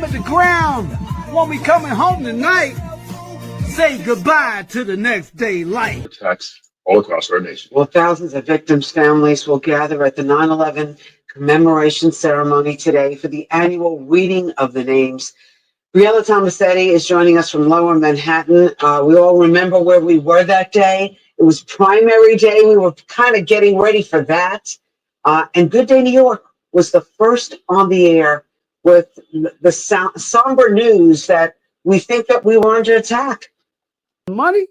at the ground. Won't be coming home tonight. Say goodbye to the next day light. Attacks all across our nation. Well, thousands of victims' families will gather at the 9/11 commemoration ceremony today for the annual reading of the names. Briella Tomasetti is joining us from Lower Manhattan. We all remember where we were that day. It was primary day. We were kind of getting ready for that. And Good Day New York was the first on the air with the somber news that we think that we were under attack. Money?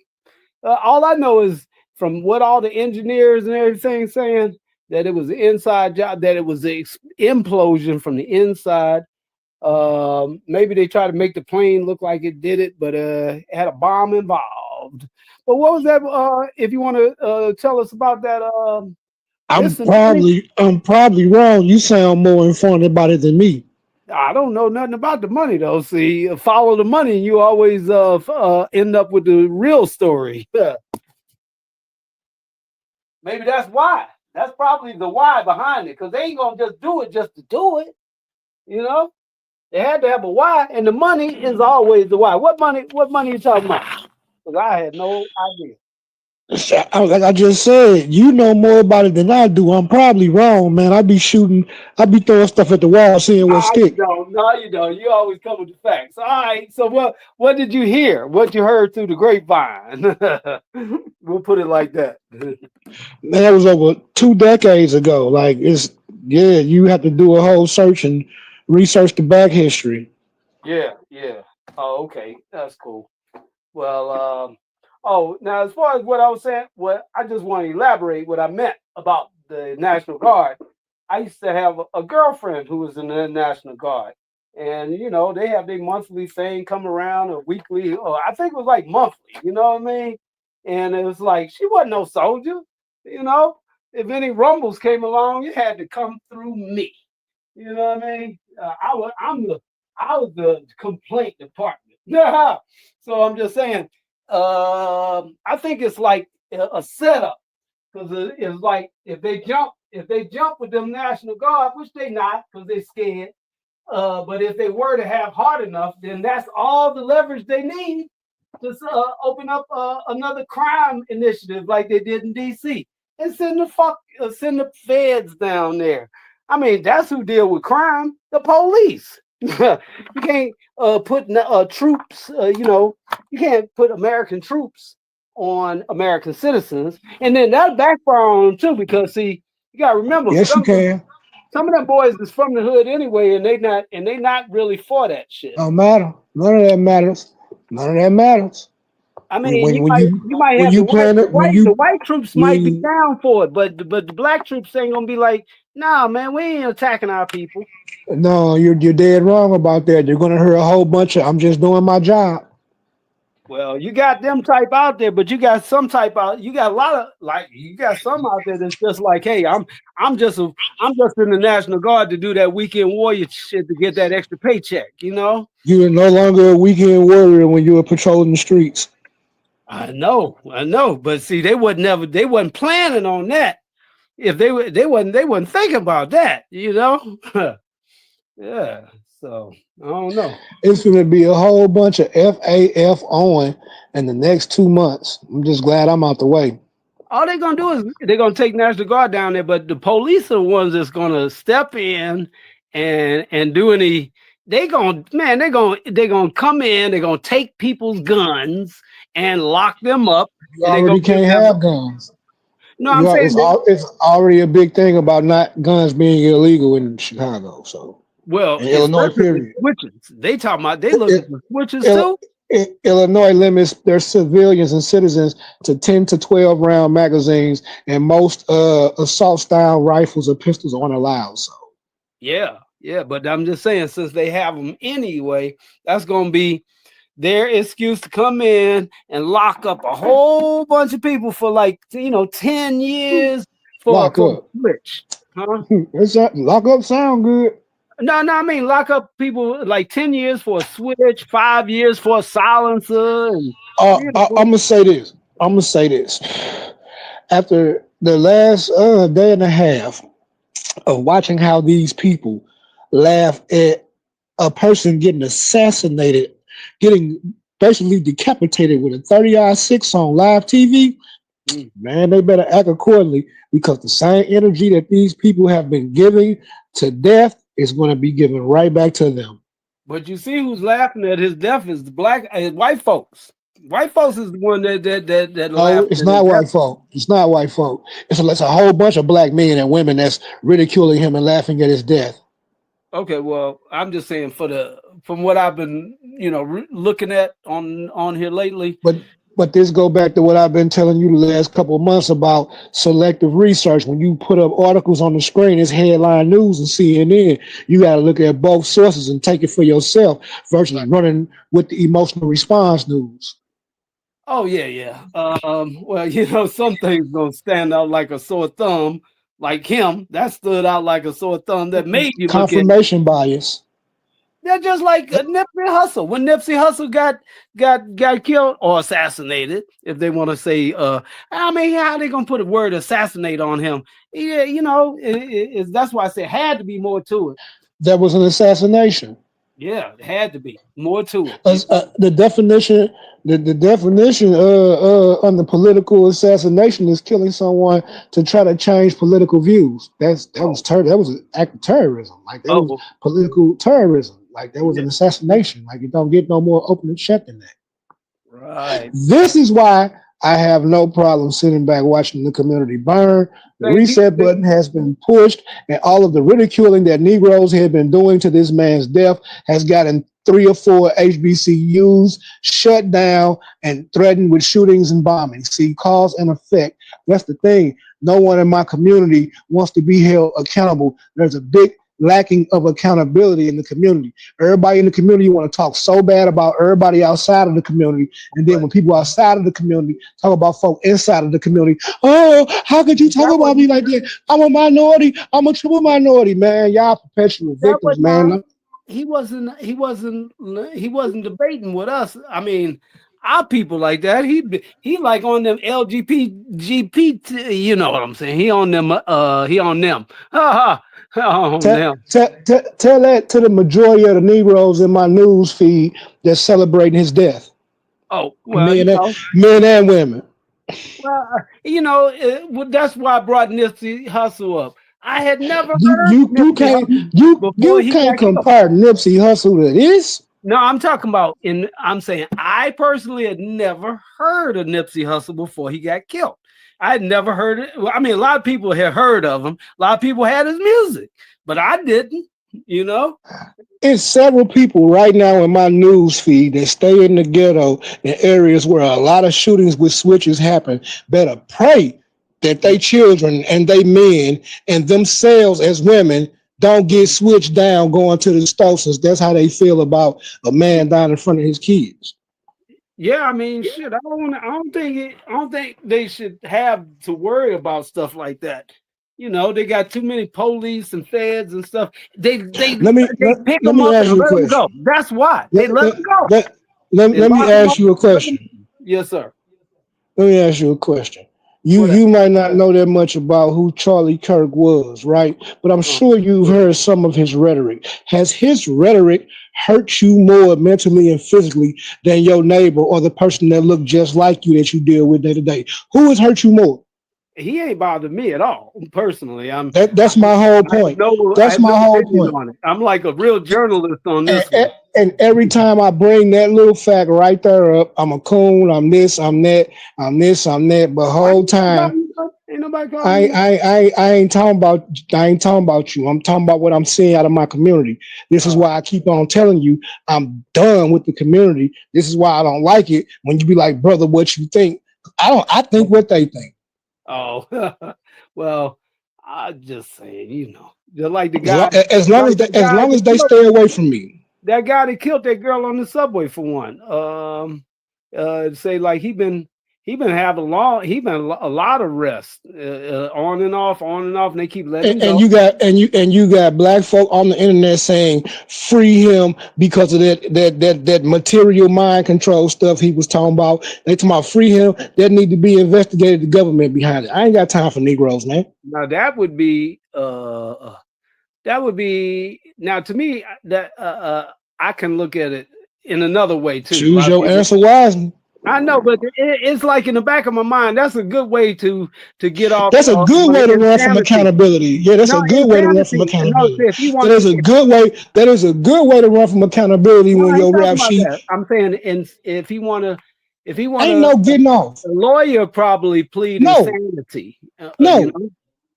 All I know is from what all the engineers and everything saying, that it was an inside job, that it was an implosion from the inside. Maybe they tried to make the plane look like it did it, but it had a bomb involved. But what was that? If you want to tell us about that, I'm probably wrong. You sound more informed about it than me. I don't know nothing about the money though. See, follow the money, and you always end up with the real story. Maybe that's why. That's probably the why behind it, because they ain't gonna just do it just to do it. You know, they had to have a why, and the money is always the why. What money? What money you talking about? Because I had no idea. Like I just said, you know more about it than I do. I'm probably wrong, man. I be throwing stuff at the wall, seeing what stick. No, you don't. You always come with the facts. All right. So what did you hear? What you heard through the grapevine? We'll put it like that. Man, that was over 2 decades ago. Like you have to do a whole search and research the back history. Yeah. Oh, okay. That's cool. Well, now as far as what I was saying, I just want to elaborate what I meant about the National Guard. I used to have a girlfriend who was in the National Guard, and they have their monthly thing come around, or weekly, or I think it was like monthly. You know what I mean? And it was like she wasn't no soldier. If any rumbles came along, it had to come through me. You know what I mean? I was the complaint department. So I'm just saying. I think it's like a setup, because it's like if they jump with them National Guard, which they not, because they're scared. But if they were to have heart enough, then that's all the leverage they need to open up another crime initiative like they did in D.C. and send the feds down there. I mean, that's who deal with crime, the police. You can't put troops, you can't put American troops on American citizens, and then that backfire on them too, because see, you gotta remember, yes, you can. Some of them boys is from the hood anyway, and they not really for that shit. Don't matter. None of that matters. I mean, you might have the white troops might be down for it, but the black troops ain't gonna be like, nah, man, we ain't attacking our people. No, you're dead wrong about that. You're gonna hear a whole bunch of I'm just doing my job. Well, you got them type out there, but you got some type out. You got a lot of you got some out there that's just like, hey, I'm just in the National Guard to do that weekend warrior shit to get that extra paycheck. You are no longer a weekend warrior when you were patrolling the streets. I know, but see, they wasn't planning on that. If they wasn't thinking about that, Yeah, so I don't know. It's going to be a whole bunch of FAF on in the next 2 months. I'm just glad I'm out the way. All they're gonna do is they're gonna take National Guard down there, but the police are the ones that's gonna step in and do any. They're gonna come in. They're gonna take people's guns and lock them up. You already can't have guns. No, I'm saying it's already a big thing about not guns being illegal in Chicago. So. Well, in Illinois, period. Switches. They talking about they look at the switches too. Illinois limits their civilians and citizens to 10 to 12 round magazines, and most assault style rifles or pistols aren't allowed. So yeah, but I'm just saying, since they have them anyway, that's gonna be their excuse to come in and lock up a whole bunch of people for 10 years for a switch. Huh? Lock up sound good. No, I mean lock up people like 10 years for a switch, 5 years for a silencer. I'm gonna say this. After the last day and a half of watching how these people laugh at a person getting assassinated, getting basically decapitated with a 30-6 on live TV, man, they better act accordingly because the same energy that these people have been giving to death is going to be given right back to them. But you see who's laughing at his death is the white folks. White folks is the one that No, laughing it's at his not death. white folk. It's not white folk. It's a whole bunch of black men and women that's ridiculing him and laughing at his death. Okay, well, I'm just saying from what I've been, looking at on here lately. But this go back to what I've been telling you the last couple of months about selective research. When you put up articles on the screen, it's headline news and CNN. You got to look at both sources and take it for yourself versus running with the emotional response news. Oh yeah. Well, some things don't stand out like a sore thumb, like him. That stood out like a sore thumb. That made you look at Confirmation bias. They're just like Nipsey Hussle. When Nipsey Hussle got killed or assassinated, if they want to say, how they gonna put a word assassinate on him? Yeah, that's why I said had to be more to it. That was an assassination. Yeah, it had to be more to it. The definition on the political assassination is killing someone to try to change political views. That was an act of terrorism. Like that was political terrorism. Like that was an assassination. Like you don't get no more open and shut than that. Right. This is why I have no problem sitting back watching the community burn. The reset button has been pushed, and all of the ridiculing that Negroes have been doing to this man's death has gotten 3 or 4 HBCUs shut down and threatened with shootings and bombings. See, cause and effect. That's the thing. No one in my community wants to be held accountable. There's a big lacking of accountability in the community. Everybody in the community want to talk so bad about everybody outside of the community, and then when people outside of the community talk about folk inside of the community, oh, how could you talk about me like that? I'm a minority. I'm a triple minority, man. Y'all perpetual victims, man. He wasn't debating with us. I mean, our people like that. He like on them LGBT. You know what I'm saying? He on them. He on them. Tell that to the majority of the Negroes in my news feed that's celebrating his death. Oh, well, men and women. Well, that's why I brought Nipsey Hussle up. I had never heard you can't compare Nipsey Hussle to this. No, I'm talking about I'm saying I personally had never heard of Nipsey Hussle before he got killed. I had never heard it. I mean, a lot of people had heard of him. A lot of people had his music, but I didn't, It's several people right now in my news feed that stay in the ghetto in areas where a lot of shootings with switches happen. Better pray that they children and they men and themselves as women don't get switched down going to the store, since that's how they feel about a man dying in front of his kids. Yeah, I mean, shit. I don't think they should have to worry about stuff like that. They got too many police and feds and stuff. They pick them up and let them go. That's why they let them go. Let me ask you a question. Yes, sir. Let me ask you a question. You might not know that much about who Charlie Kirk was, right? But I'm sure you've heard some of his rhetoric. Has his rhetoric hurt you more mentally and physically than your neighbor or the person that looked just like you that you deal with day to day? Who has hurt you more? He ain't bothered me at all, personally. That's my whole point. That's my whole point. I'm like a real journalist on this one. And every time I bring that little fact right there up, I'm a coon, I'm this, I'm that, I'm this, I'm that. But whole time, ain't nobody calling I ain't talking about you. I'm talking about what I'm seeing out of my community. This is why I keep on telling you I'm done with the community. This is why I don't like it when you be like, brother, what you think? I think what they think. Oh, well, I just saying, they're like the guy. As long as they stay away from me. That guy that killed that girl on the subway, for one. Say like he been having a lot of rest, on and off, and they keep letting him go. And you got black folk on the internet saying free him because of that material mind control stuff he was talking about. They talking about free him. That need to be investigated. The government behind it. I ain't got time for Negroes, man. Now that would be That would be now to me that I can look at it in another way too. A Choose lot of your people, answer wisely. I know, but it's like in the back of my mind. That's a good way to get off That's a good on way to run from insanity. accountability. Yeah, that's No a good way to run from insanity. No, accountability. see, if you That want, is a good way. That is a good way to run from accountability no, when I ain't your talking rap about sheet that. I'm saying, if he ain't wanna, no getting off. a lawyer probably plead No, insanity. You no. know,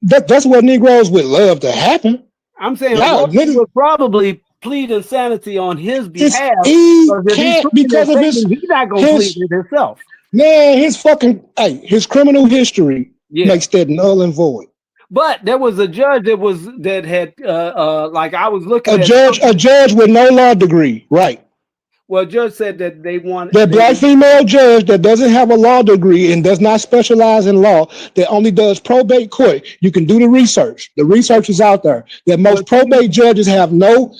That's what Negroes would love to happen. I'm saying a Y'all lawyer niggas, would probably plead insanity on his it's behalf he because if he's can't proving because of insanity, he's not gonna plead his it himself. man, his fucking his criminal history Yeah. makes that null and void. But there was a judge that had like I was looking A at something. judge with no law degree, right? Well, judge said that they want That black female judge that doesn't have a law degree and does not specialize in law, that only does probate court. You can do the research. The research is out there. That most probate judges have no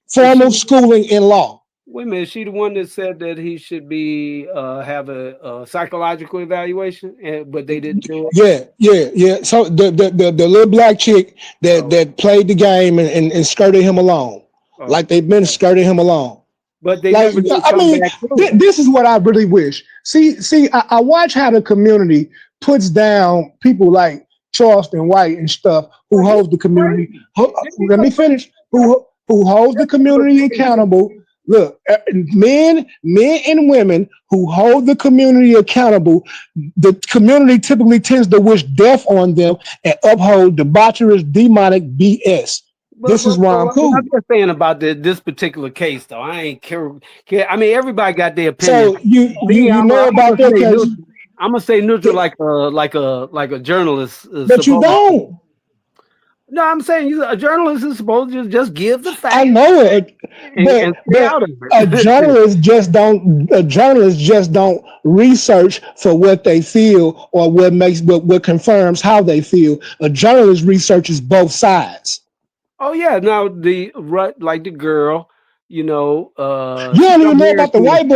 formal schooling in law. Wait a minute, is she the one that said that he should be have a psychological evaluation, but they didn't do it? Yeah. So the little black chick that played the game and skirted him along, like they've been skirting him along. But they Like, never did I come mean, back through. this is what I really wish. See, I watch how the community puts down people like Charleston White and stuff who holds the community. Let me finish. Who holds the community accountable? Look, men and women who hold the community accountable, the community typically tends to wish death on them and uphold debaucherous, demonic BS. This is why I'm cool. I'm just saying about this particular case, though. I ain't care. I mean, everybody got their opinion. So you know about that case. I'm gonna say neutral, like a journalist. But you don't. No, I'm saying a journalist is supposed to just give the facts. I know it, and stay out of it. a journalist just don't research for what they feel or what confirms how they feel. A journalist researches both sides. Oh yeah, now like the girl, you don't even know about the white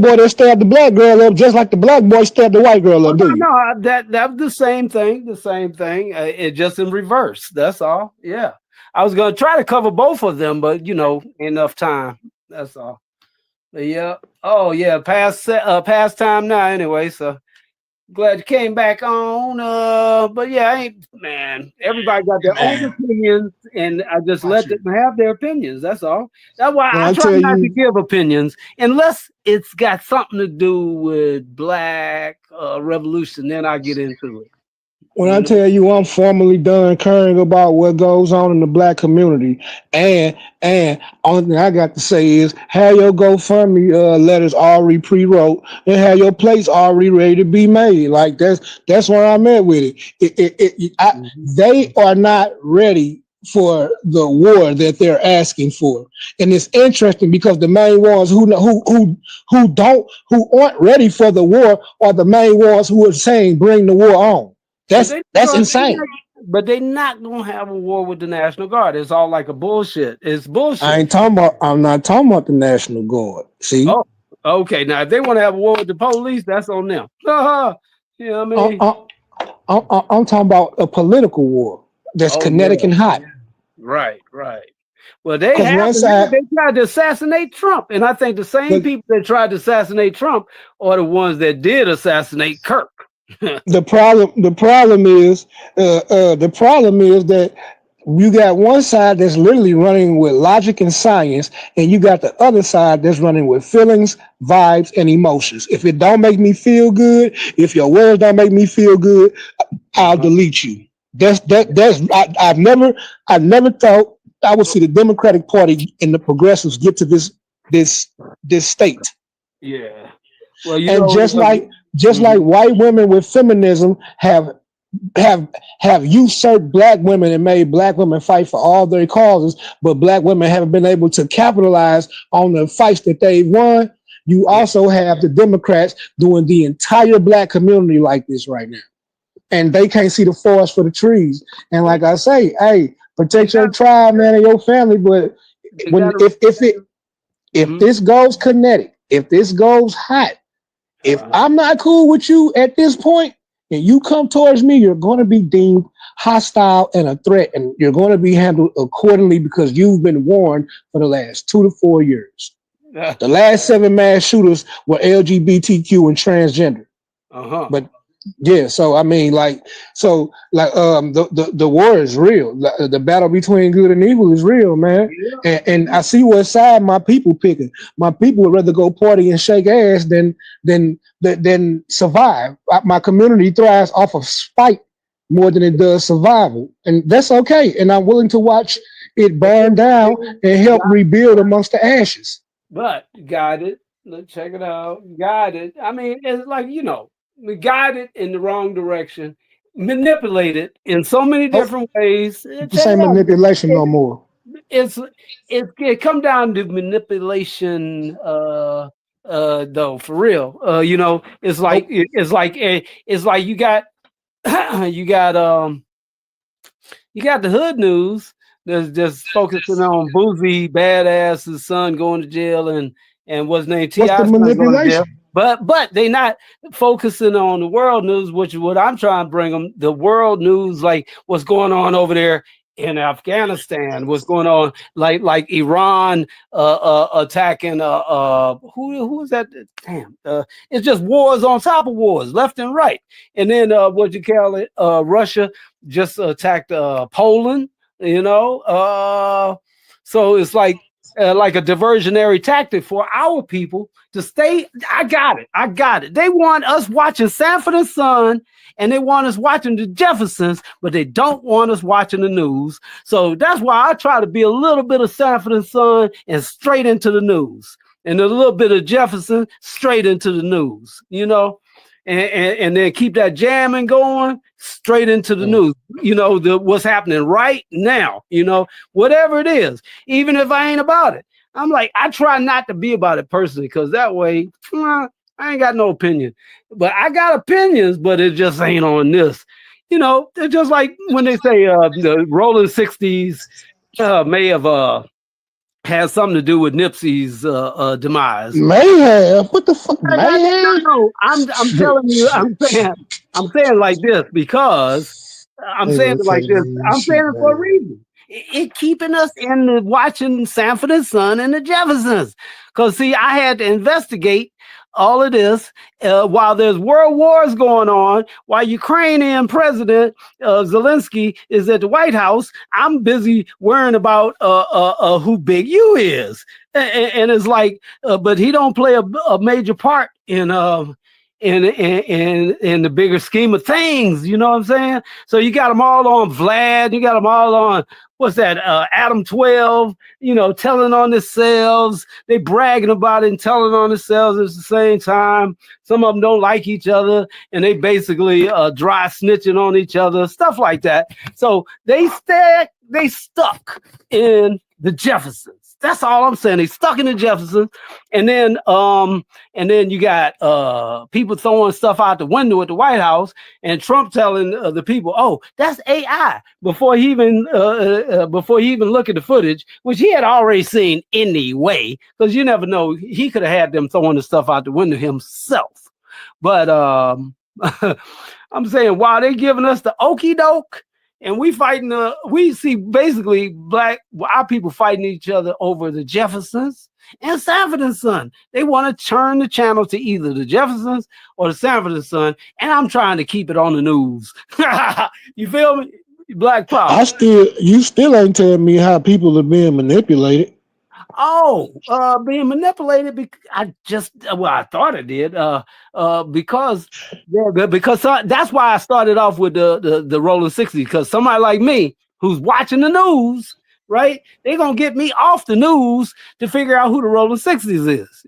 boy that stabbed the black girl up just like the black boy stabbed the white girl up. No, that was the same thing. It just in reverse. That's all. Yeah, I was gonna try to cover both of them, but enough time. That's all. But yeah. Oh yeah, past time now. Anyway, so. Glad you came back on. But yeah, everybody got their own opinions, and I just let them have their opinions. That's all. That's why I try not to give opinions unless it's got something to do with black revolution. Then I get into it. When I tell you I'm formally done caring about what goes on in the black community, and only thing I got to say is have your GoFundMe letters already pre-wrote and have your plates already ready to be made. Like that's where I'm at with it. They are not ready for the war that they're asking for, and it's interesting because the main ones who aren't ready for the war are the main ones who are saying bring the war on. That's insane. But they're not gonna have a war with the National Guard. It's all like a bullshit. It's bullshit. I'm not talking about the National Guard. See? Oh, okay. Now if they want to have a war with the police, that's on them. You know what I mean? I'm talking about a political war that's kinetic and hot. Right. Well, they tried to assassinate Trump, and I think the same people that tried to assassinate Trump are the ones that did assassinate Kirk. The problem is that you got one side that's literally running with logic and science, and you got the other side that's running with feelings, vibes, and emotions. If it don't make me feel good, if your words don't make me feel good, I'll delete you. I've never thought I would see the Democratic Party and the progressives get to this state. Yeah. Well, just like white women with feminism have usurped black women and made black women fight for all their causes, but black women haven't been able to capitalize on the fights that they've won. You also have the Democrats doing the entire black community like this right now, and they can't see the forest for the trees. And like I say, hey, protect your tribe, man, and your family. But if this goes kinetic, if this goes hot, if I'm not cool with you at this point, and you come towards me, you're going to be deemed hostile and a threat, and you're going to be handled accordingly because you've been warned for the last 2 to 4 years. The last 7 mass shooters were LGBTQ and transgender. But yeah, so I mean, the war is real. The battle between good and evil is real, man. Yeah. And I see what side my people picking. My people would rather go party and shake ass than survive. My community thrives off of spite more than it does survival, and that's okay. And I'm willing to watch it burn down and help rebuild amongst the ashes. But got it. Let's check it out. Got it. I mean, it's like, we guided in the wrong direction, manipulated in so many different ways. This ain't manipulation no more. It come down to manipulation, though, for real. It's like you got you got the hood news that's just focusing on boozy badass son going to jail and what's named T.I. What's the manipulation? But they not focusing on the world news, which is what I'm trying to bring them. The world news, like what's going on over there in Afghanistan, what's going on, like Iran attacking who is that? Damn, it's just wars on top of wars, left and right. And then what you call it? Russia just attacked Poland. So it's like a diversionary tactic for our people to stay. I got it. They want us watching Sanford and Son, and they want us watching the Jeffersons, but they don't want us watching the news. So that's why I try to be a little bit of Sanford and Son and straight into the news, and a little bit of Jefferson straight into the news, and then keep that jamming going straight into the news, what's happening right now, whatever it is, even if I ain't about it. I'm like, I try not to be about it personally, because that way I ain't got no opinion. But I got opinions, but it just ain't on this. It's just like when they say the Rolling 60s may have has something to do with Nipsey's demise. May have. What the fuck? No. I'm telling you. I'm saying like this because I'm saying it like this. I'm saying it for a reason. It keeping us in watching Sanford and Son and the Jeffersons. Because see, I had to investigate all of this while there's world wars going on, while Ukrainian president Zelensky is at the White House. I'm busy worrying about who Big U is, and it's like, but he don't play a major part in the bigger scheme of things. You know what I'm saying? So you got them all on Vlad. You got them all on what's that? Adam 12. Telling on themselves. They bragging about it and telling on themselves at the same time. Some of them don't like each other, and they basically dry snitching on each other, stuff like that. So they stuck in the Jeffersons. That's all I'm saying. They stuck in the Jeffersons, and then you got people throwing stuff out the window at the White House, and Trump telling the people, "Oh, that's AI," before he even look at the footage, which he had already seen anyway, because you never know, he could have had them throwing the stuff out the window himself. But I'm saying, while they giving us the okie doke, and we see basically our people fighting each other over the Jeffersons and Sanford and Son. They want to turn the channel to either the Jeffersons or the Sanford and Son, and I'm trying to keep it on the news. You feel me? Black power. You still ain't telling me how people are being manipulated. Being manipulated. I thought it did. Because that's why I started off with the Rolling 60s, because somebody like me who's watching the news, right? They're gonna get me off the news to figure out who the Rolling 60s is,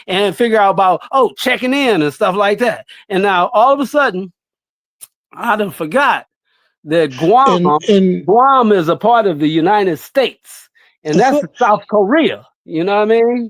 and figure out about checking in and stuff like that. And now all of a sudden, I done forgot that Guam is a part of the United States. And that's South Korea. You know what I mean?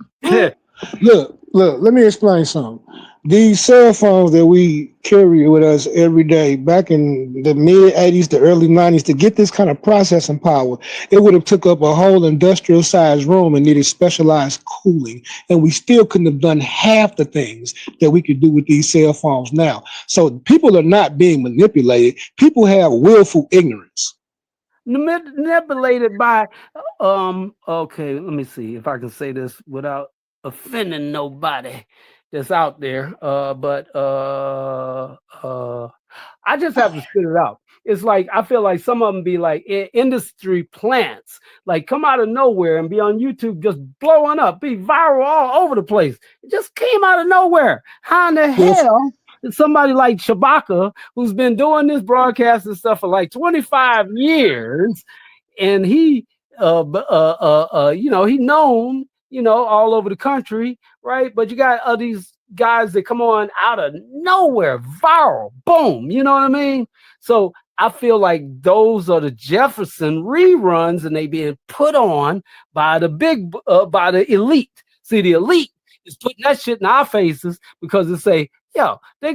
Look, let me explain something. these cell phones that we carry with us every day, back in the mid 80s, the early 90s, to get this kind of processing power, it would have took up a whole industrial sized room and needed specialized cooling. And we still couldn't have done half the things that we could do with these cell phones now. So people are not being manipulated. People have willful ignorance. Manipulated by okay, let me see if I can say this without offending nobody that's out there. But I just have to spit it out. It's like I feel like some of them be like industry plants, like come out of nowhere and be on YouTube just blowing up, be viral all over the place. It just came out of nowhere. How in the hell is somebody like Shabaka, who's been doing this broadcast and stuff for like 25 years, and he he known, all over the country, right? But you got these guys that come on out of nowhere, viral, boom, you know what I mean? So I feel like those are the Jefferson reruns, and they being put on by the by the elite. See, the elite is putting that shit in our faces because they say, yo, you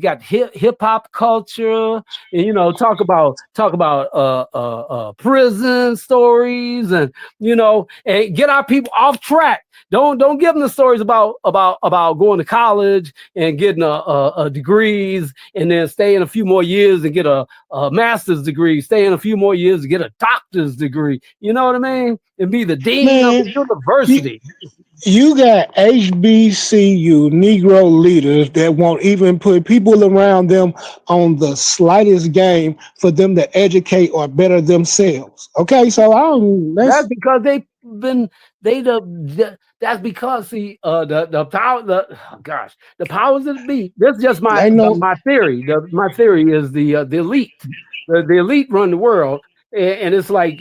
got hip hop culture, and talk about prison stories, and and get our people off track. Don't give them the stories about going to college and getting a degrees, and then staying a few more years and get a master's degree, staying a few more years to get a doctor's degree. You know what I mean? And be the dean of the university. You got HBCU Negro leaders that won't even put people around them on the slightest game for them to educate or better themselves. Okay, so that's because that's because the powers that be. This is just my theory. My theory is the elite. The elite run the world, and it's like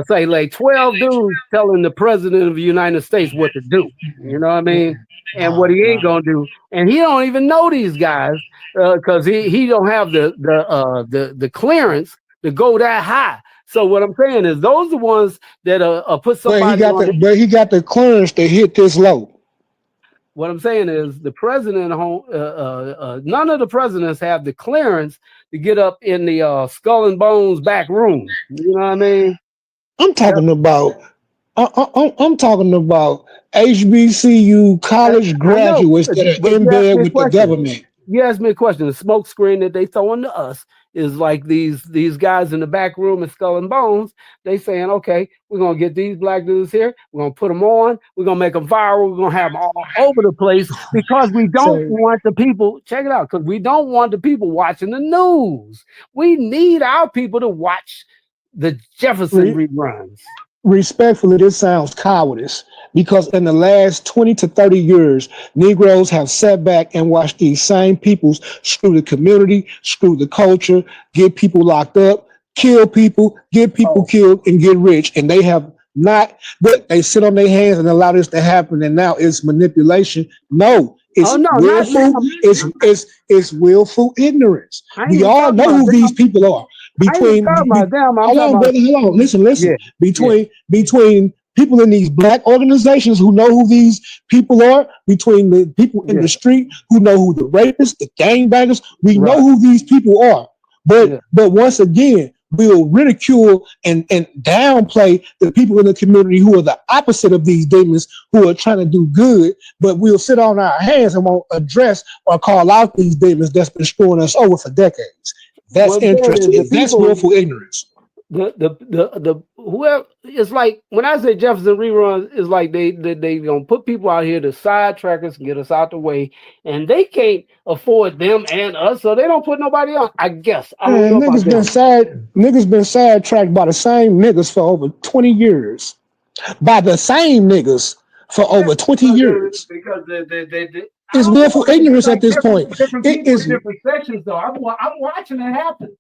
say like 12 dudes telling the president of the United States what to do. You know what I mean? And what he ain't gonna do, and he don't even know these guys because he don't have the clearance to go that high. So what I'm saying is those are the ones that put somebody but he got the clearance to hit this low. What I'm saying is the president, none of the presidents have the clearance to get up in the skull and bones back room. You know what I mean? I'm talking about HBCU college graduates that are in bed with the government. You asked me a question. The smoke screen that they throwing to us is like these guys in the back room in Skull and Bones. They saying, okay, we're gonna get these black dudes here. We're gonna put them on. We're gonna make them viral. We're gonna have them all over the place because we don't want the people. Check it out, because we don't want the people watching the news. We need our people to watch the Jefferson reruns. Respectfully, this sounds cowardice because in the last 20 to 30 years, Negroes have sat back and watched these same peoples screw the community, screw the culture, get people locked up, kill people, get people killed, and get rich. And they have not, but they sit on their hands and allow this to happen. And now it's manipulation. No. It's willful. It's willful ignorance. We all know who these people are. Hold on. Listen. Yeah. Between people in these black organizations who know who these people are, between the people in the street who know who the rapists, the gangbangers, we know who these people are. But once again, we'll ridicule and downplay the people in the community who are the opposite of these demons, who are trying to do good, but we'll sit on our hands and won't address or call out these demons that's been screwing us over for decades. That's interesting. That's willful ignorance. The whoever, it's like when I say Jefferson reruns, it's like they gonna put people out here to sidetrack us and get us out the way, and they can't afford them and us, so they don't put nobody on. I guess niggas been sidetracked by the same niggas for over 20 years. By the same niggas for over 20 years. Because it's willful ignorance at this point. It is different sections though. I'm watching it happen.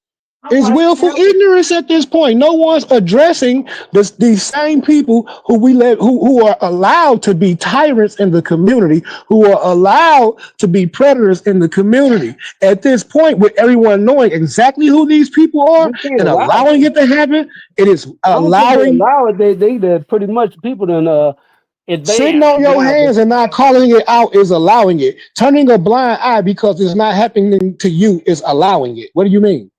It's willful ignorance at this point. No one's addressing these same people who are allowed to be tyrants in the community, who are allowed to be predators in the community. At this point, with everyone knowing exactly who these people are and allowing it to happen, it is allowing. They pretty much people done Sitting advanced. on your hands and not calling it out is allowing it. Turning a blind eye because it's not happening to you is allowing it. What do you mean?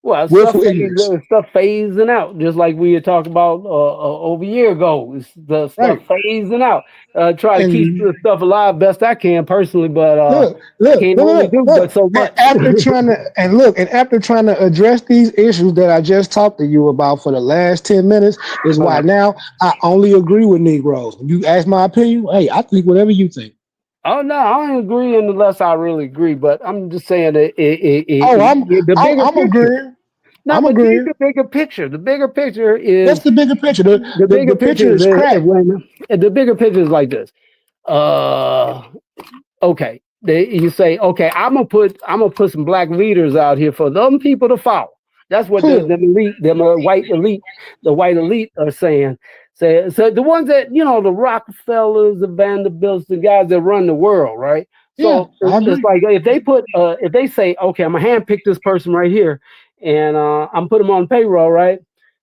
Well, Willful ignorance. stuff phasing out, just like we had talked about over a year ago. It's the stuff Right. phasing out. Try to keep And the stuff alive best I can personally, but I can't only do but so And much. after trying to address these issues that I just talked to you about for the last 10 minutes, is why now I only agree with Negroes. When you ask my opinion, hey, I think whatever you think. Oh no, I don't agree unless I really agree. But I'm just saying that Oh, the bigger I'm picture. agreeing. No, I'm but see agreeing. the bigger picture. The bigger picture What's is the bigger picture? the bigger The picture picture is is crack. when the bigger picture is like this. Uh, okay, you say, okay, I'm gonna put some black leaders out here for them people to follow. That's what them elite, the white elite are saying. So the ones that the Rockefellers, the Vanderbilts, the guys that run the world, right? Yeah, So I it's agree. like if they say, okay, I'm gonna handpick this person right here, and I'm put him on payroll, right?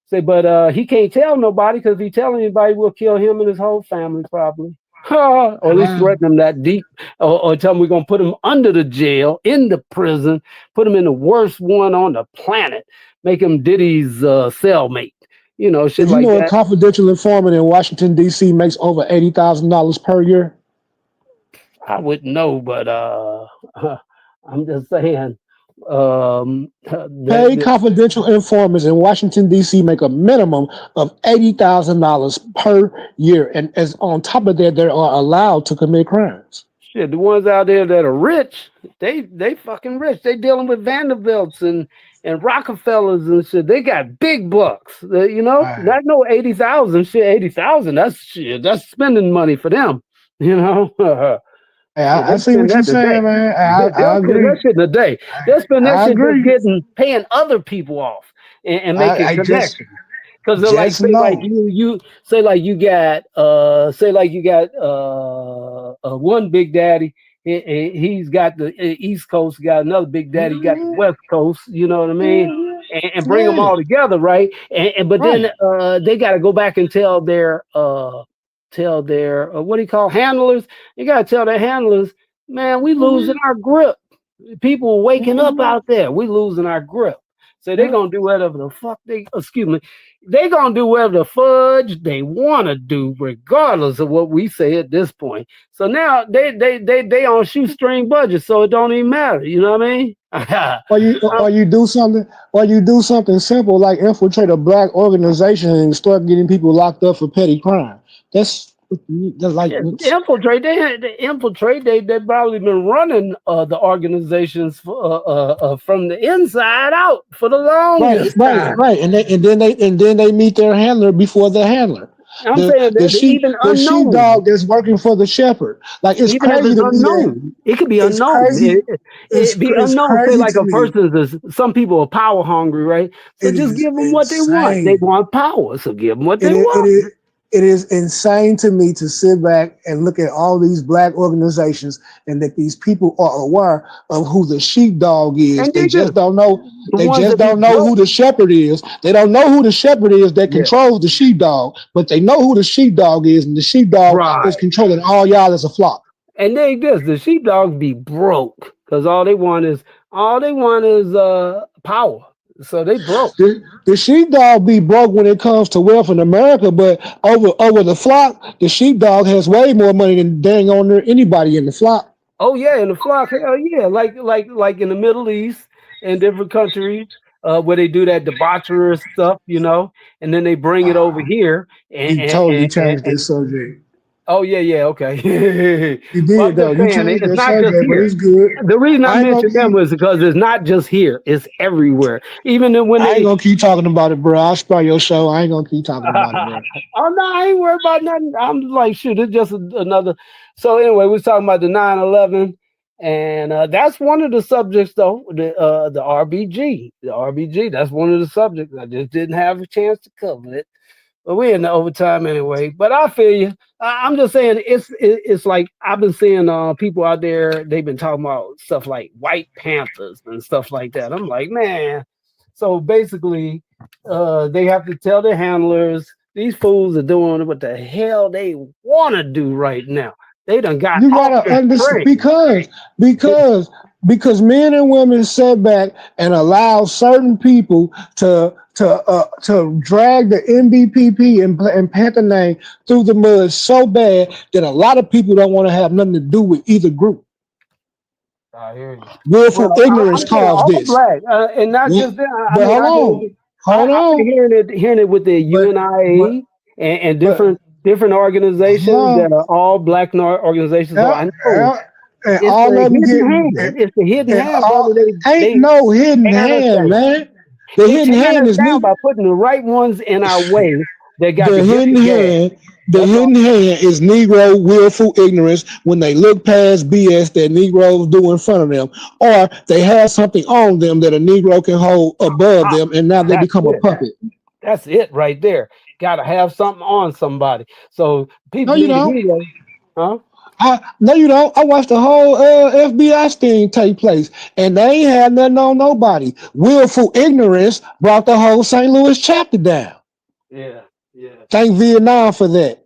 Say, but he can't tell nobody because if he tell anybody, we'll kill him and his whole family probably. Or at least threaten them that deep, or tell them we're gonna put them under the jail, in the prison, put them in the worst one on the planet, make him Diddy's cellmate, shit Did you like know a that. confidential informant in Washington, D.C. makes over $80,000 per year? I wouldn't know, but I'm just saying. Paid confidential informants in Washington, D.C. make a minimum of $80,000 per year. And as on top of that, they are allowed to commit crimes. Shit, the ones out there that are rich, they fucking rich. They dealing with Vanderbilts and Rockefellers and shit. They got big bucks. Not no 80,000 shit. 80,000. That's shit. That's spending money for them. Hey, Shit, I they see spend what you're that saying, today. man. They'll I spend agree. that shit in a day. They'll spend that I shit just agree. paying other people off and making I connections. Because they're like just say like know. you say like you got one big daddy. He's got the East Coast. Got another big daddy. He got the West Coast. You know what I mean? And bring them Yeah, all together, right? But then right. they got to go back and tell their what do you call handlers? You got to tell their handlers, man, we losing our grip. People waking up out there. We losing our grip. So they're gonna do whatever the fuck they gonna do whatever the fudge they wanna do, regardless of what we say at this point. So now they on shoestring budget, so it don't even matter. You know what I mean? Or you do something simple like infiltrate a black organization and start getting people locked up for petty crime. That's like Yeah, infiltrate. They infiltrate. They probably been running the organizations from the inside out for the longest time. right. And then they meet their handler before the handler. I'm saying that even The unknown, sheepdog that's working for the shepherd. Like it's even if crazy it's to me that unknown, it could be it's unknown. crazy. It be It's unknown. Say crazy like to a me. person is. Some people are power hungry, right? So It just is give them what they want. They insane. want power, so give them what It they is, it want. is it is insane to me to sit back and look at all these black organizations and that these people are aware of who the sheepdog is. And They they just do. don't know. The They ones just that be don't know broke. who the shepherd is. They don't know who the shepherd is that Yeah. controls the sheepdog, but they know who the sheepdog is, and the sheepdog is Right. controlling all y'all as a flock. And they this. The sheepdogs be broke because all they want is power. So they broke. The sheepdog be broke when it comes to wealth in America, but over the flock, the sheepdog has way more money than dang on there anybody in the flock. Oh yeah, in the flock, hell yeah, like in the Middle East and different countries where they do that debaucherous stuff, and then they bring it over here You totally changed this subject. oh yeah, okay. You Well, did I'm though. just You saying changed it's that not just subject, but here. it's good. The reason I I ain't gonna mentioned them keep. was because it's not just here; it's everywhere. Even when I ain't they gonna keep talking about it, bro. I'll spare your show. I ain't gonna keep talking about it, bro. oh no, I ain't worried about nothing. I'm like, shoot, it's just another. So anyway, we're talking about the 9/11, and that's one of the subjects, though. The RBG, That's one of the subjects. I just didn't have a chance to cover it, but we're in the overtime anyway. But I feel you. I'm just saying, it's like I've been seeing people out there. They've been talking about stuff like White Panthers and stuff like that. I'm like, man. So basically, they have to tell their handlers these fools are doing what the hell they want to do right now. They done got You off gotta the understand train. because men and women sit back and allow certain people to drag the MBPP and Panther name through the mud so bad that a lot of people don't want to have nothing to do with either group. I hear you. Willful Well, ignorance I'm saying caused all this. black, and not Yeah, just that. I but mean, hold I've on, been hearing it with the but UNIA and but different organizations hold that are all black organizations. So on. I know And it's all the of them hidden get hand. It's the hidden and hand, all brother. ain't They no hidden tearing us hand, down. man. The They hidden tearing hand us is down new. by putting the right ones in our way that got the The gift hidden of gab. hand, the That's all. hidden hand is Negro willful ignorance when they look past BS that Negroes do in front of them, or they have something on them that a Negro can hold above Ah, them, and now they that's become a it. puppet. That's it right there. Got to have something on somebody. So No, people you need to don't. hear, huh? No, you don't. I watched the whole FBI sting take place, and they ain't had nothing on nobody. Willful ignorance brought the whole St. Louis chapter down. Yeah, yeah. Thank Vietnam for that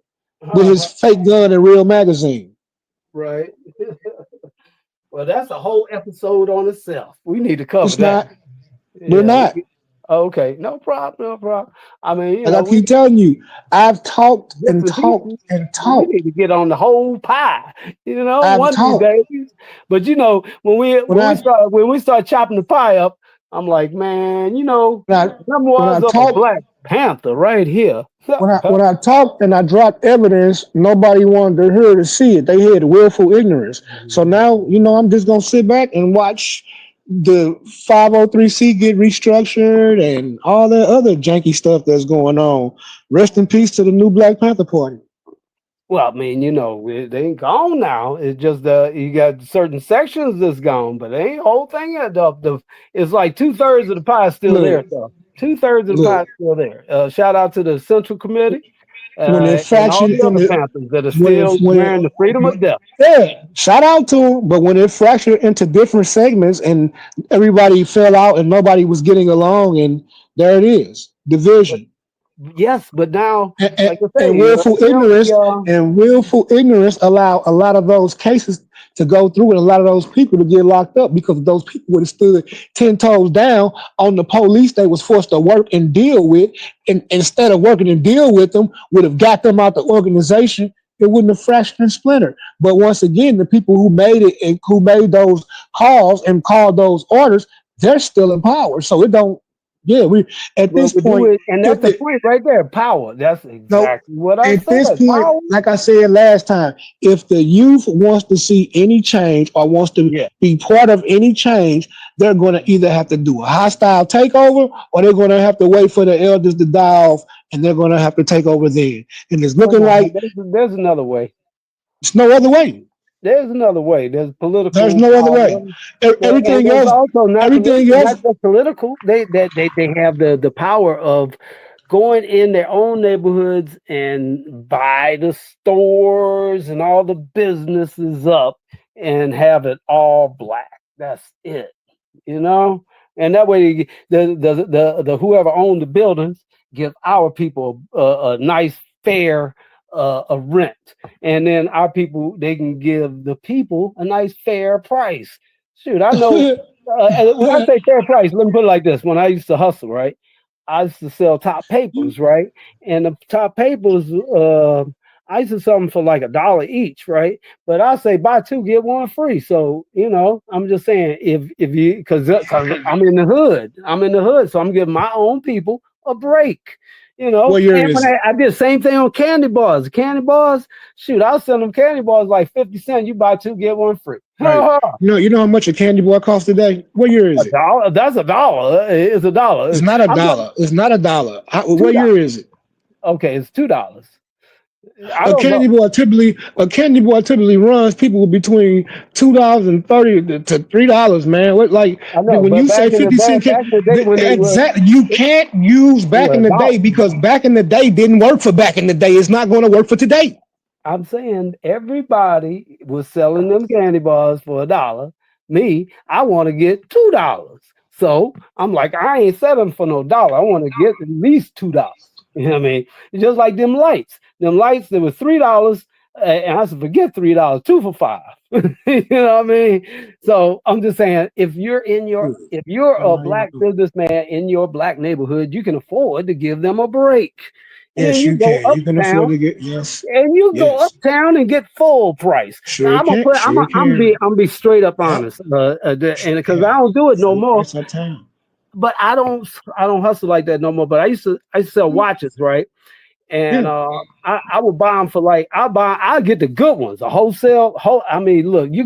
with his fake gun and real magazine. Right. Well, that's a whole episode on itself. We need to cover It's that. not. We're Yeah. not. Okay. No problem. No problem. I mean, Like I keep telling you, I've talked bits and and talked pieces. and We talked. need to get on the whole pie. I've One of these talked. days. But When I when we start chopping the pie up, I'm like, man, when I when I memoirs of a talk Black Panther right here. when I talked and I dropped evidence, nobody wanted to hear to see it. They had willful ignorance. So now, I'm just gonna sit back and watch the 503C get restructured and all that other janky stuff that's going on. Rest in peace to the new Black Panther Party. Well, I mean, they ain't gone now. It's just you got certain sections that's gone, but they ain't whole thing. It's like 2/3 of the pie is still there. Look, So 2/3 of the pie look. is still there. Shout out to the Central Committee When it and all fractured the in other the Panthers that are when it still when it wearing the freedom of death. yeah, shout out to them. But when it fractured into different segments and everybody fell out and nobody was getting along, and there it is, But division. yes, but now, and, like I and say, willful ignorance allow a lot of those cases to go through and a lot of those people to get locked up because those people would have stood 10 toes down on the police they was forced to work and deal with, and instead of working and deal with them would have got them out the organization. It wouldn't have fractured and splintered. But once again, the people who made it and who made those calls and called those orders, they're still in power. So it don't. Yeah, we at well, this we do point, it, and that's if the the point right there. Power. That's no, exactly what I at this said. point, Power. like I said last time, if the youth wants to see any change or wants to Yeah. be part of any change, they're going to either have to do a hostile takeover or they're going to have to wait for the elders to die off and they're going to have to take over then. And it's Oh looking no, like there's another way. it's no other way. There's another way. There's There's political no other power. way. And Everything there's else, also everything else. not just political. They have the power of going in their own neighborhoods and buy the stores and all the businesses up and have it all black. That's it. And that way the whoever owned the buildings give our people a nice fair a rent, and then our people they can give the people a nice fair price. Shoot, I know. And when I say fair price, let me put it like this: when I used to hustle, right, I used to sell top papers, right, and the top papers, I used to sell them for like $1 each, right? But I say buy two get one free. So I'm just saying if you because I'm in the hood, so I'm giving my own people a break. What year And is when it? I did the same thing on candy bars. Candy bars, shoot, I'll sell them candy bars like 50 cents. You buy two, get one free. Right. You know how much a candy bar costs today? What year is it? $1. That's $1. It's $1. It's not a dollar. It's not a dollar. What year is it? Okay, it's $2. I A don't know. a candy bar typically runs people between $2.30 to $3, man. I know, When but you say 50 cent, back in the day when they were exactly, you can't use back in $1. the day because back in the day didn't work for back in the day. It's not going to work for today. I'm saying everybody was selling them candy bars for $1. Me, I want to get $2. So I'm like, I ain't selling for no dollar. I want to get at least $2. You know what I mean? It's just like them lights. Them lights, they were $3, and I said, forget $3, 2 for $5. You know what I mean? So I'm just saying, if you're a black businessman in your black neighborhood, you can afford to give them a break. And Yes, then you you go can. You can afford uptown, to get yes. and you go Yes. uptown and get full price. Sure Now you I'm gonna can. put, Sure you can. I'm be straight up Yep. honest, because Yeah. I don't do it no Full more. price uptown. But I don't hustle like that no more. But I used to sell watches, right? And Yeah. I would buy them for like I get the good ones, a wholesale. I mean, look, you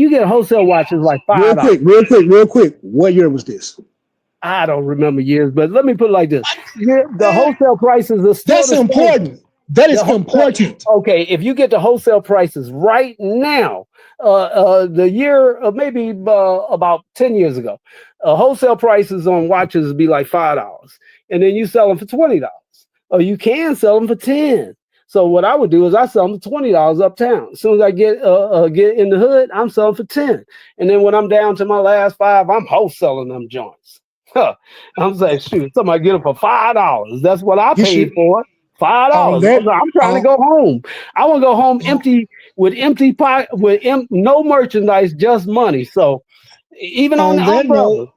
get wholesale watches like $5. Real quick. What year was this? I don't remember years, but let me put it like this: the wholesale prices are still That's the same. important. That is The wholesale, important. okay, if you get the wholesale prices right now, the year maybe about 10 years ago, wholesale prices on watches would be like $5, and then you sell them for $20, or you can sell them for 10. So what I would do is I sell them for $20 uptown. As soon as I get in the hood, I'm selling for 10, and then when I'm down to my last 5, I'm wholesaling them joints. I'm saying, shoot, somebody get them for $5. That's what I You paid should for it. on $5. that I'm trying to on, go home. I want to go home empty with empty pocket no merchandise, just money. So even on on the that note,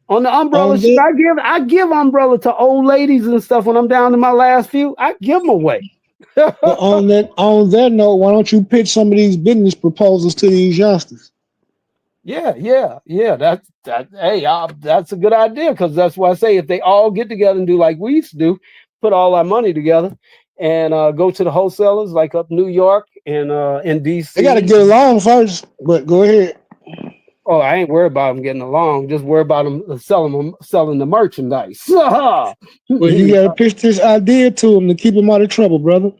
umbrella, on shoot, that I give umbrella to old ladies and stuff when I'm down to my last few. I give them away. but on that note, why don't you pitch some of these business proposals to these youngsters? Yeah. Hey, that's a good idea, because that's why I say if they all get together and do like we used to do, put all our money together and go to the wholesalers like up New York and in They got to DC. get along first. But go ahead. Oh, I ain't worried about them getting along. Just worried about them selling the merchandise. Well, you got to pitch this idea to them to keep them out of trouble, brother.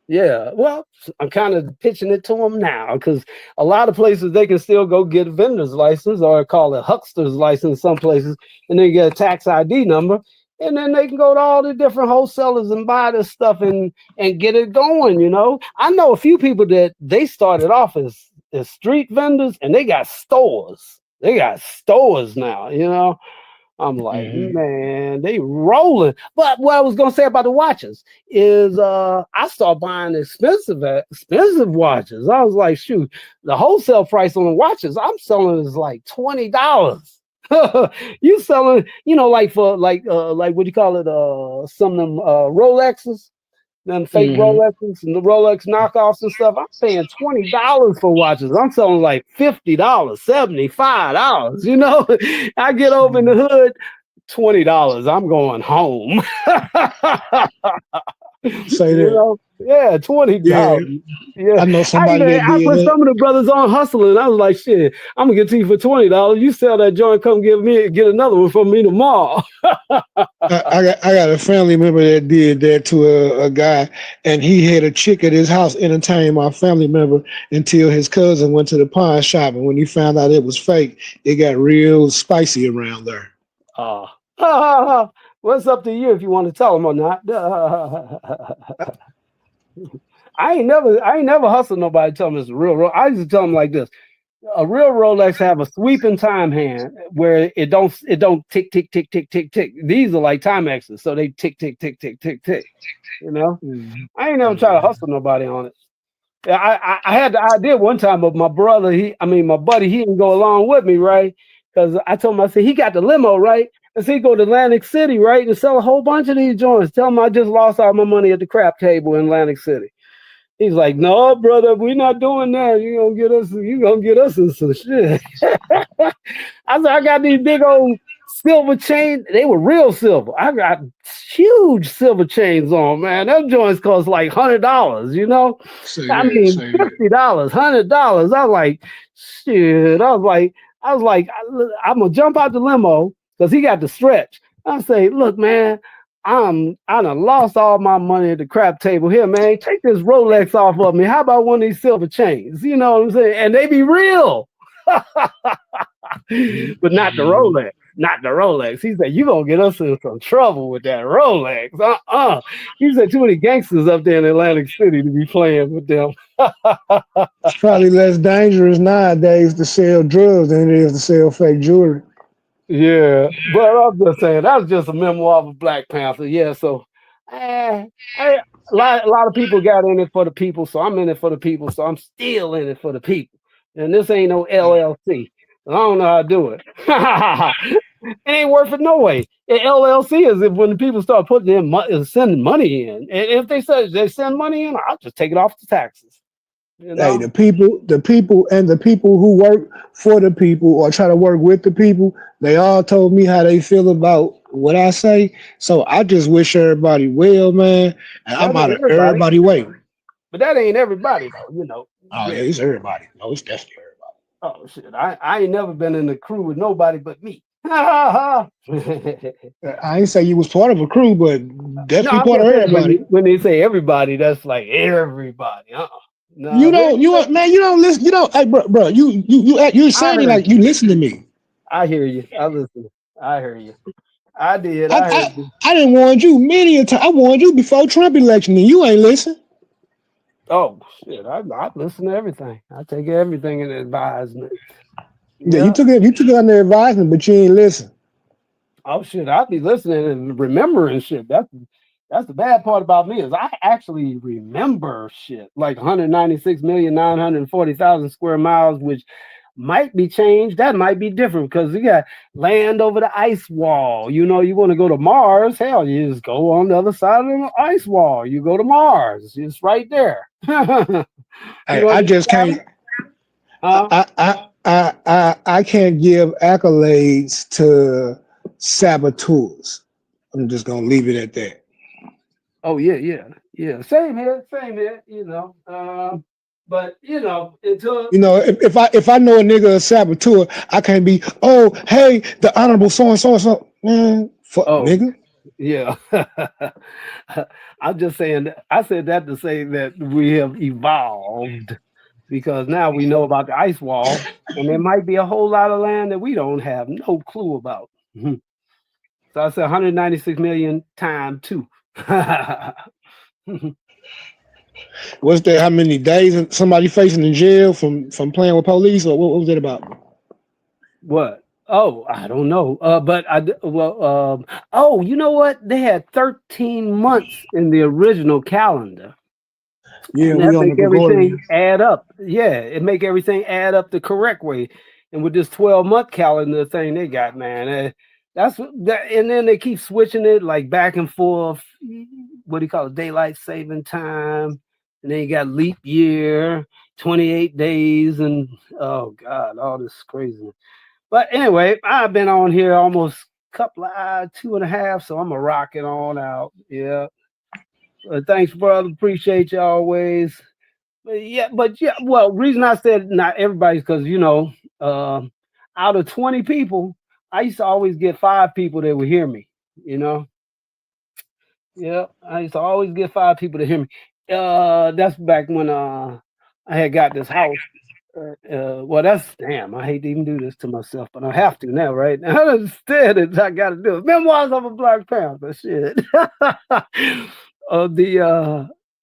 Yeah, well, I'm kind of pitching it to them now, because a lot of places they can still go get a vendor's license, or call it huckster's license some places, and then get a tax ID number, and then they can go to all the different wholesalers and buy this stuff and get it going. I know a few people that they started off as street vendors, and they got stores. They got stores now. I'm like, man, they rolling. But what I was gonna say about the watches is I started buying expensive watches. I was like, shoot, the wholesale price on the watches I'm selling is like $20. You selling, like for like what do you call it? Some of them Rolexes. Them fake Rolexes and the Rolex knockoffs and stuff. I'm paying $20 for watches. I'm selling like $50, $75. I get over in the hood, $20. I'm going home. Say that. Yeah, $20. Yeah, I know somebody that I did put that. some of the brothers on hustling. I was like, shit, I'm gonna get to you for $20. You sell that joint, come get another one from me tomorrow. I got a family member that did that to a guy, and he had a chick at his house entertaining my family member until his cousin went to the pawn shop, and when he found out it was fake, it got real spicy around there. What's up to you if you want to tell them or not? I ain't never hustled nobody tell them it's a real. I used to tell them like this: a real Rolex have a sweeping time hand where it don't tick tick tick tick tick tick. These are like Timexes, so they tick tick tick tick tick tick. I ain't never try to hustle nobody on it. I had the idea one time, but my buddy, he didn't go along with me, right? Because I told him, I said, he got the limo, right? And so he go to Atlantic City, right? And sell a whole bunch of these joints. Tell him I just lost all my money at the crap table in Atlantic City. He's like, no, brother, we're not doing that. You gonna get us in some shit. I said, I got these big old silver chains. They were real silver. I got huge silver chains on, man. Them joints cost like $100, $50, $100. I was like, shit. I was like, I'm gonna jump out the limo because he got the stretch. I say, look, man, I done lost all my money at the crap table here, man. Take this Rolex off of me. How about one of these silver chains? You know what I'm saying? And they be real. But not the Rolex. Not the Rolex. He said, you gonna get us in some trouble with that Rolex. He said, too many gangsters up there in Atlantic City to be playing with them. It's probably less dangerous nowadays to sell drugs than it is to sell fake jewelry. Yeah, but I'm just saying, that was just a memoir of a Black Panther. Yeah, so A lot of people got in it for the people, so I'm in it for the people, so I'm still in it for the people. And this ain't no LLC. I don't know how to do it. It ain't worth it no way. LLC is if when the people start putting in sending money in. And if they say they send money in, I'll just take it off the taxes. You know? Hey, the people who work for the people or try to work with the people, they all told me how they feel about what I say. So I just wish everybody well, man. And I'm out of everybody's way. But that ain't everybody though, you know. Oh yeah, it's everybody. No, it's definitely everybody. Oh shit! I ain't never been in a crew with nobody but me. I ain't say you was part of a crew, but definitely no, part of everybody. When they say everybody, that's like everybody. No, you don't listen. You don't, hey, bro. You're saying like you listen to me. I hear you. I listen. I hear you. I did. I didn't warn you many a time. I warned you before Trump election, and you ain't listen. Oh shit! I listen to everything. I take everything in advisement. Yeah, you took it under advisement, but you ain't listen. Oh shit! I'll be listening and remembering shit. That's the bad part about me is I actually remember shit like 196,940,000 square miles, which might be changed. That might be different because you got land over the ice wall. You know, you want to go to Mars? Hell, you just go on the other side of the ice wall. You go to Mars. It's right there. Hey, I just can't. I can't give accolades to saboteurs. I'm just gonna leave it at that. Oh yeah. Same here. You know, but you know, until if I know a nigga a saboteur, I can't be. Oh, hey, the honorable so and so. Man, fuck nigga. Yeah. I'm just saying. I said that to say that we have evolved. Because now we know about the ice wall, and there might be a whole lot of land that we don't have no clue about. So I said 196 million times 2. What's that? How many days somebody facing in jail from playing with police, or what was that about? What? Oh, I don't know. But you know what? They had 13 months in the original calendar. Yeah, and that make everything add up. Yeah, it make everything add up the correct way. And with this 12-month calendar thing they got, man, that's that. And then they keep switching it like back and forth. What do you call it? Daylight saving time. And then you got leap year, 28 days, and oh god, all this craziness. But anyway, I've been on here almost couple of 2.5, so I'm gonna rock it on out. Yeah. Thanks, brother. Appreciate you always. But well, reason I said not everybody's because out of 20 people, I used to always get 5 people that would hear me. Yeah, I used to always get 5 people to hear me. That's back when I had got this house. Well, that's damn. I hate to even do this to myself, but I have to now, right? Now instead, I got to do it. Memoirs of a Black Panther. Shit. I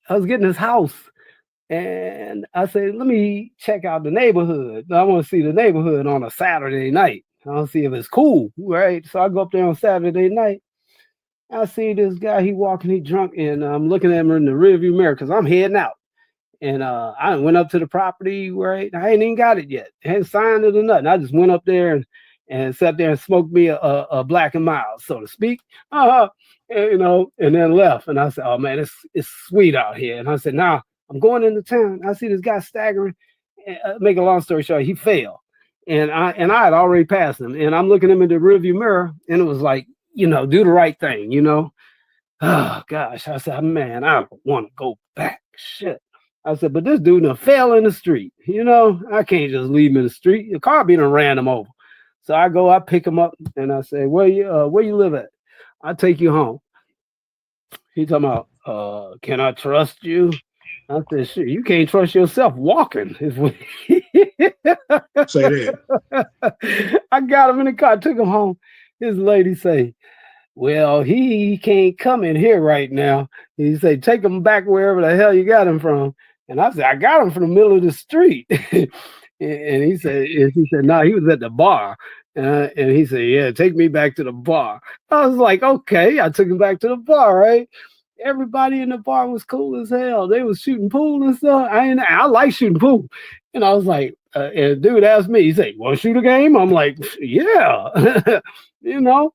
was getting this house, and I said, let me check out the neighborhood. I want to see the neighborhood on a Saturday night. I want to see if it's cool, right? So I go up there on Saturday night. I see this guy. He walking, he drunk, and I'm looking at him in the rearview mirror because I'm heading out. And I went up to the property, right? I ain't even got it yet. I hadn't signed it or nothing. I just went up there and sat there and smoked me a Black and Mild, so to speak. And then left. And I said, oh man, it's sweet out here. And I said, nah, I'm going into town. I see this guy staggering. Make a long story short, he fell. And I had already passed him. And I'm looking at him in the rearview mirror, and it was like, do the right thing, Oh gosh. I said, man, I don't want to go back. Shit. I said, but this dude done fell in the street. I can't just leave him in the street. The car being ran him over. So I pick him up, and I say, where you live at? I'll take you home. He talking about, can I trust you? I said, shit, you can't trust yourself walking. Say that. I got him in the car, took him home. His lady say, well, he can't come in here right now. He said, take him back wherever the hell you got him from. And I said, I got him from the middle of the street. and he said, no, he was at the bar. And he said, yeah, take me back to the bar. I was like, okay. I took him back to the bar, right? everybody in the bar was cool as hell. They was shooting pool and stuff. I like shooting pool. And I was like, and dude asked me, he said, "Want to shoot a game?" I'm like, "Yeah." you know.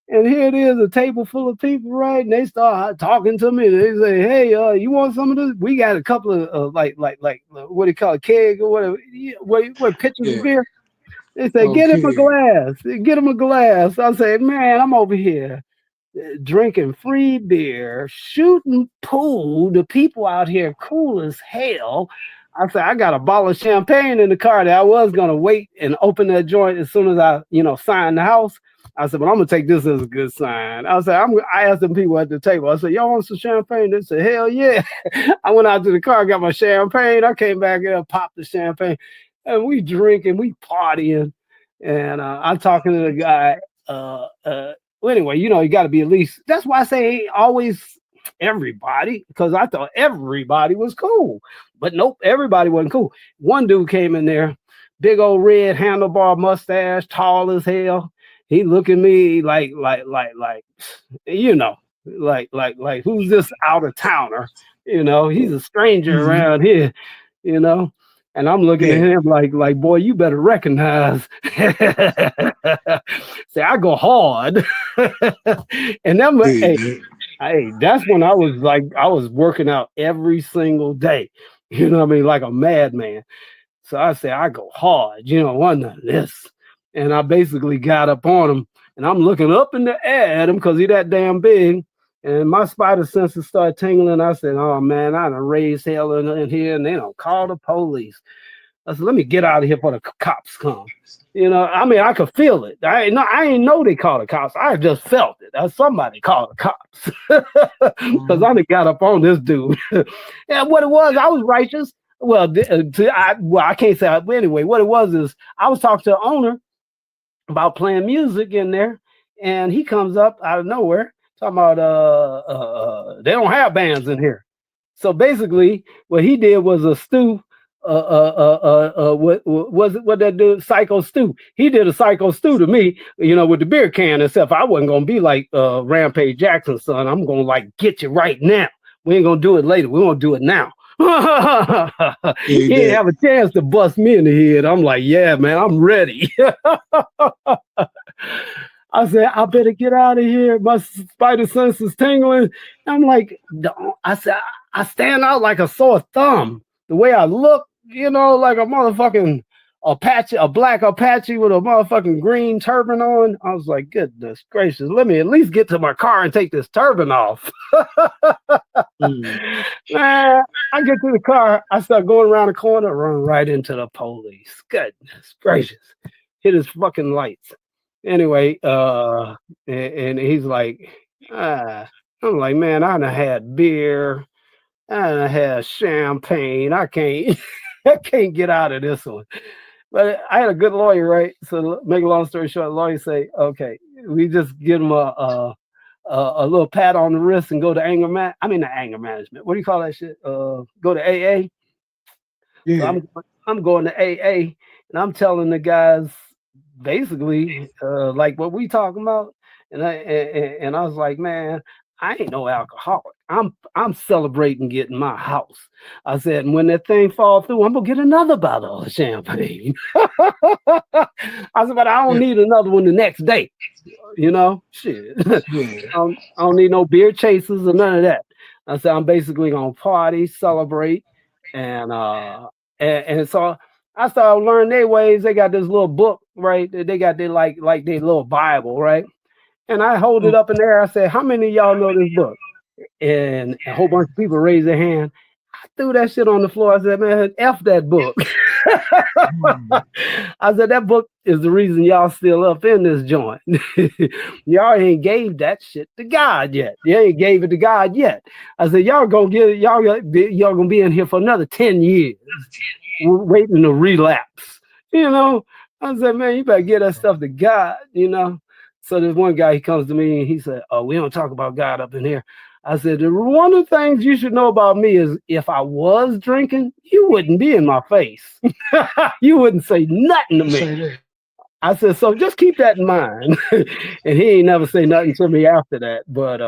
And here it is, a table full of people, right? And they start talking to me. They say, "Hey, you want some of this? We got a couple of like what do you call it, keg or whatever? What pitchers of beer?" They say, "Get him a glass. Get him a glass." I say, "Man, I'm over here drinking free beer, shooting pool. The people out here cool as hell." I said, "I got a bottle of champagne in the car that I was gonna wait and open that joint as soon as I, sign the house." I said, "But I'm gonna take this as a good sign." I said, I asked them people at the table. I said, "Y'all want some champagne?" They said, "Hell yeah!" I went out to the car, got my champagne. I came back in, popped the champagne, and we drinking, we partying, and I'm talking to the guy. Well, anyway, you got to be at least. That's why I say always everybody, because I thought everybody was cool, but nope, everybody wasn't cool. One dude came in there, big old red handlebar mustache, tall as hell. He look at me like who's this out of towner? He's a stranger around here, And I'm looking at him like, boy, you better recognize. Say, I go hard. And then, hey, that's when I was working out every single day. You know what I mean? Like a madman. So I said, I go hard, one of this. And I basically got up on him, and I'm looking up in the air at him because he's that damn big. And my spider senses started tingling. I said, "Oh man, I done raised hell in here, and they don't call the police." I said, "Let me get out of here before the cops come." I could feel it. I ain't know they called the cops. I just felt it. Somebody called the cops because I done got up on this dude. And what it was, I was righteous. Well, I can't say. But anyway, what it was is I was talking to the owner about playing music in there, and he comes up out of nowhere talking about they don't have bands in here. So basically, what he did was a stew. What was it? What that dude? Psycho stew. He did a psycho stew to me, with the beer can and stuff. I wasn't gonna be like Rampage Jackson, son. I'm gonna get you right now. We ain't gonna do it later. We're gonna do it now. He didn't have a chance to bust me in the head. I'm like, yeah, man, I'm ready. I said, I better get out of here. My spider sense is tingling. I'm like, I said, I stand out like a sore thumb. The way I look, like a motherfucking Apache, a black Apache with a motherfucking green turban on. I was like, goodness gracious, let me at least get to my car and take this turban off. Man, I get to the car, I start going around the corner, run right into the police. Goodness gracious. Hit his fucking lights. Anyway, and he's like, I'm like, man, I done had beer, I done had champagne. I can't get out of this one. But I had a good lawyer, right? So make a long story short, the lawyer say, okay, we just give him a little pat on the wrist and go to not anger management. What do you call that shit? Go to AA. Yeah. So I'm going to AA, and I'm telling the guys basically like what we talking about, and I was like, man, I ain't no alcoholic. I'm celebrating getting my house. I said, and when that thing fall through, I'm gonna get another bottle of champagne. I said, but I don't need another one the next day. Shit. I don't need no beer chasers or none of that. I said, I'm basically gonna party, celebrate, and so I started learning their ways. They got this little book, right? They got their like their little Bible, right? And I hold it up in there. I said, how many of y'all know this book? And a whole bunch of people raised their hand. I threw that shit on the floor. I said, man, F that book. I said, that book is the reason y'all still up in this joint. Y'all ain't gave that shit to God yet. You ain't gave it to God yet. I said, y'all gonna gonna be in here for another 10 years waiting to relapse. I said, man, you better get that stuff to God, So there's one guy, he comes to me and he said, oh, we don't talk about God up in here. I said, one of the things you should know about me is if I was drinking, you wouldn't be in my face. You wouldn't say nothing to me. I said, so just keep that in mind. And he ain't never say nothing to me after that. But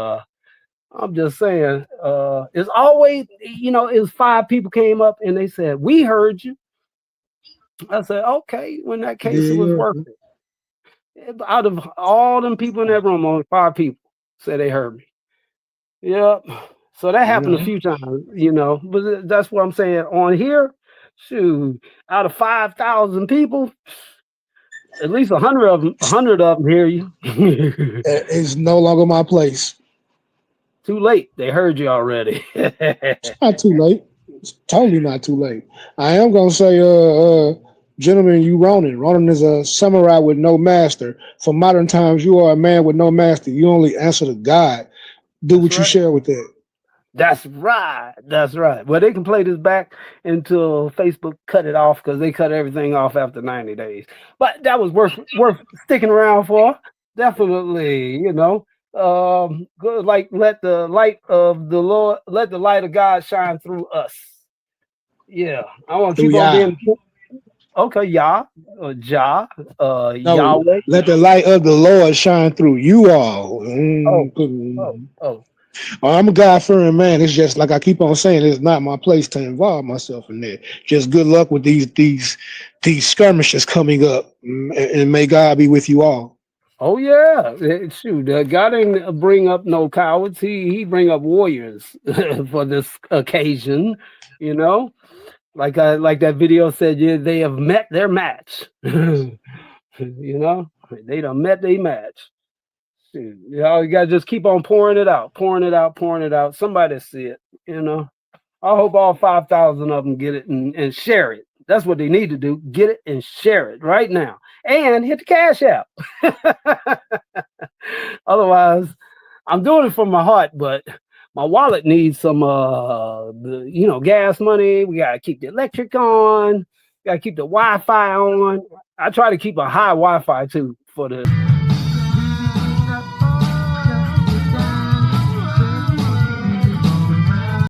I'm just saying, it's always, you know, it was 5 people came up and they said, we heard you. I said, okay, well, in that case, it was worth it. Out of all them people in that room, only 5 people said they heard me. Yep. So that happened a few times, you know, but that's what I'm saying. On here, shoot, out of 5,000 people, at least 100 of them hear you. It's no longer my place. Too late. They heard you already. It's not too late. It's totally not too late. I am gonna say, gentlemen, you Ronin. Ronin is a samurai with no master. For modern times, you are a man with no master. You only answer to God. Do That's what you right. share with that. That's right. That's right. Well, they can play this back until Facebook cut it off because they cut everything off after 90 days. But that was worth sticking around for. Definitely, you know. Good, like let the light of the Lord, let the light of God shine through us. Yeah, I want to Through keep on Yah. being okay. Yah, Jah, No, Yahweh. let the light of the Lord shine through you all. Oh. I'm a God-fearing man. It's just like I keep on saying, it's not my place to involve myself in that. Just good luck with these skirmishes coming up, and may God be with you all. Oh yeah, shoot! God didn't bring up no cowards. He bring up warriors for this occasion. You know, like that video said, yeah, they have met their match. You know, they done met their match. Shoot, you know, you gotta just keep on pouring it out, pouring it out, pouring it out. Somebody see it. You know, I hope all 5,000 of them get it and share it. That's what they need to do. Get it and share it right now. And hit the Cash App. Otherwise, I'm doing it from my heart, but my wallet needs some gas money. We gotta keep the electric on, gotta keep the Wi-Fi on. I try to keep a high Wi-Fi too for the